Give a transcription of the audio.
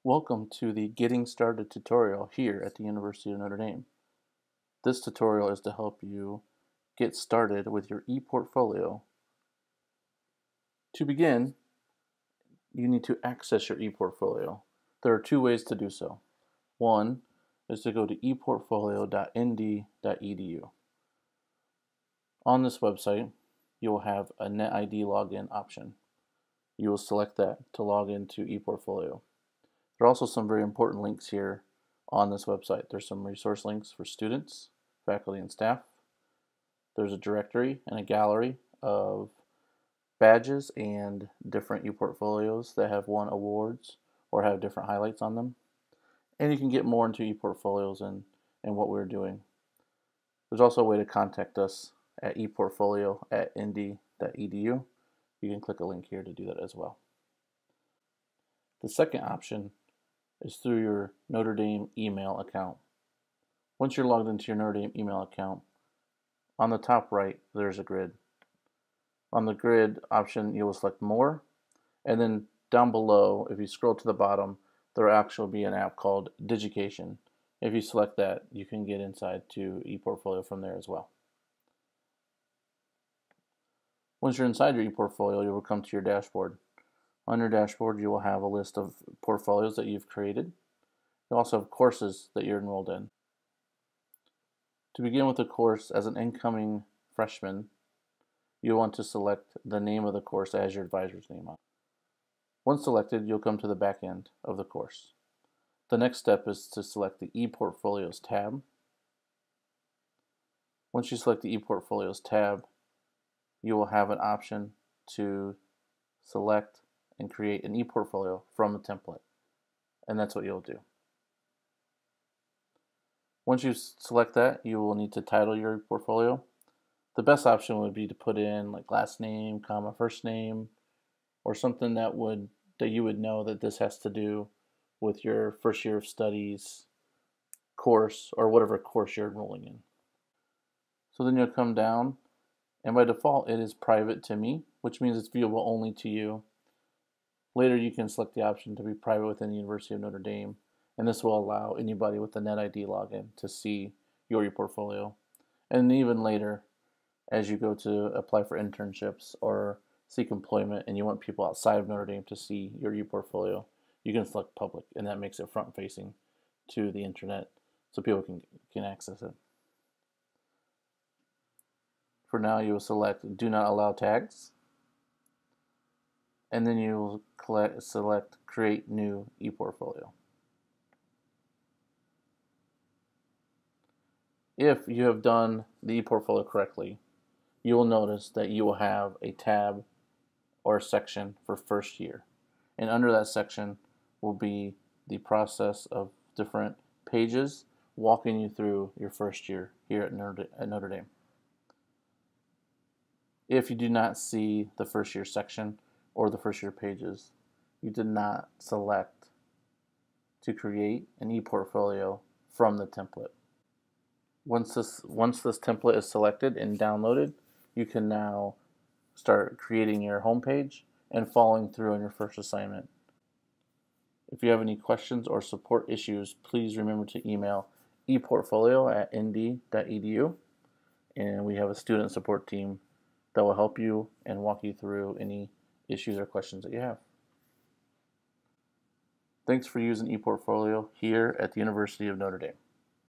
Welcome to the Getting Started tutorial here at the University of Notre Dame. This tutorial is to help you get started with your ePortfolio. To begin, you need to access your ePortfolio. There are two ways to do so. One is to go to ePortfolio.nd.edu. On this website, you will have a NetID login option. You will select that to log into ePortfolio. There are also some very important links here on this website. There's some resource links for students, faculty, and staff. There's a directory and a gallery of badges and different ePortfolios that have won awards or have different highlights on them. And you can get more into ePortfolios and what we're doing. There's also a way to contact us at ePortfolio@nd.edu. You can click a link here to do that as well. The second option is through your Notre Dame email account. Once you're logged into your Notre Dame email account, on the top right, there's a grid. On the grid option, you will select More, and then down below, if you scroll to the bottom, there will actually be an app called Digication. If you select that, you can get inside to ePortfolio from there as well. Once you're inside your ePortfolio, you will come to your dashboard. On your dashboard, you will have a list of portfolios that you've created. You also have courses that you're enrolled in. To begin with the course, as an incoming freshman, you want to select the name of the course as your advisor's name on it. Once selected, you'll come to the back end of the course. The next step is to select the ePortfolios tab. Once you select the ePortfolios tab, you will have an option to select and create an ePortfolio from a template, and that's what you'll do. Once you select that, you will need to title your portfolio. The best option would be to put in like last name, comma, first name, or something that you would know that this has to do with your first year of studies course or whatever course you're enrolling in. So then you'll come down, and by default it is private to me, which means it's viewable only to you. Later you can select the option to be private within the University of Notre Dame, and this will allow anybody with the NetID login to see your ePortfolio. And even later, as you go to apply for internships or seek employment and you want people outside of Notre Dame to see your ePortfolio, you can select public, and that makes it front facing to the internet so people can access it. For now, you will select Do Not Allow Tags, and then you will select Create New ePortfolio. If you have done the ePortfolio correctly, you will notice that you will have a tab or a section for first year. And under that section will be the process of different pages walking you through your first year here at Notre Dame. If you do not see the first year section or the first year pages, you did not select to create an ePortfolio from the template. Once this template is selected and downloaded, you can now start creating your homepage and following through on your first assignment. If you have any questions or support issues, please remember to email ePortfolio@nd.edu, and we have a student support team that will help you and walk you through any issues or questions that you have. Thanks for using ePortfolio here at the University of Notre Dame.